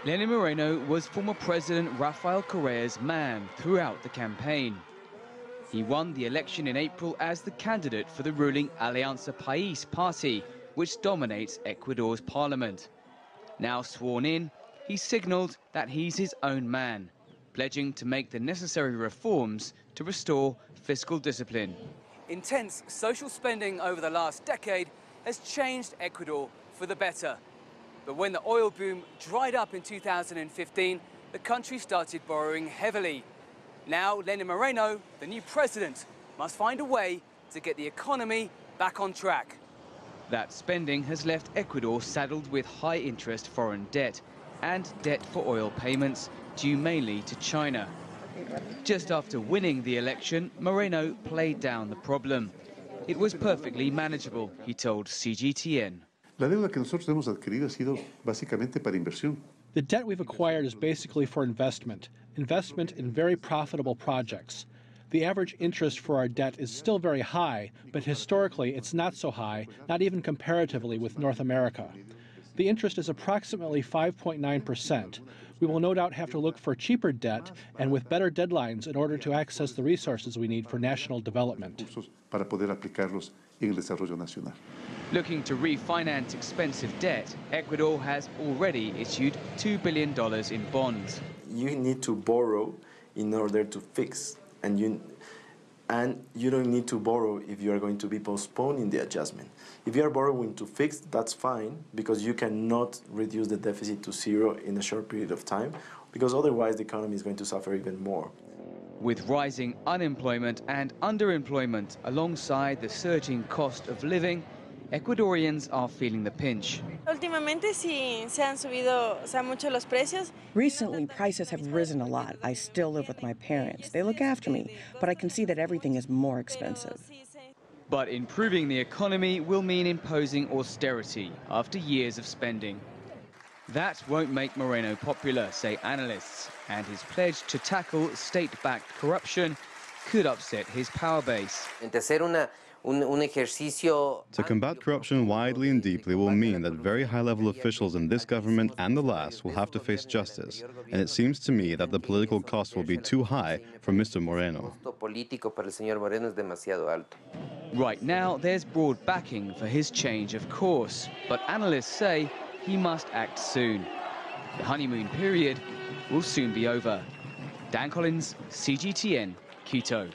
Lenin Moreno was former President Rafael Correa's man throughout the campaign. He won the election in April as the candidate for the ruling Alianza País party, which dominates Ecuador's parliament. Now sworn in, he signaled that he's his own man, pledging to make the necessary reforms to restore fiscal discipline. Intense social spending over the last decade has changed Ecuador for the better. But when the oil boom dried up in 2015, the country started borrowing heavily. Now Lenin Moreno, the new president, must find a way to get the economy back on track. That spending has left Ecuador saddled with high-interest foreign debt and debt for oil payments due mainly to China. Just after winning the election, Moreno played down the problem. It was perfectly manageable, he told CGTN. La deuda que nosotros hemos adquirido ha sido básicamente para inversión. The debt we've acquired is basically for investment in very profitable projects. The average interest for our debt is still very high, but historically it's not so high, not even comparatively with North America. The interest is approximately 5.9%. We will no doubt have to look for cheaper debt and with better deadlines in order to access the resources we need for national development. Para poder aplicarlos en el desarrollo nacional. Looking to refinance expensive debt, Ecuador has already issued $2 billion in bonds. You need to borrow in order to fix, and you don't need to borrow if you are going to be postponing the adjustment. If you are borrowing to fix, that's fine, because you cannot reduce the deficit to zero in a short period of time, because otherwise the economy is going to suffer even more. With rising unemployment and underemployment alongside the surging cost of living, Ecuadorians are feeling the pinch. Recently, prices have risen a lot. I still live with my parents. They look after me, but I can see that everything is more expensive. But improving the economy will mean imposing austerity after years of spending. That won't make Moreno popular, say analysts, and his pledge to tackle state-backed corruption could upset his power base. To combat corruption widely and deeply will mean that very high-level officials in this government and the last will have to face justice, and it seems to me that the political cost will be too high for Mr. Moreno. Right now, there's broad backing for his change of course, but analysts say he must act soon. The honeymoon period will soon be over. Dan Collins, CGTN, Quito.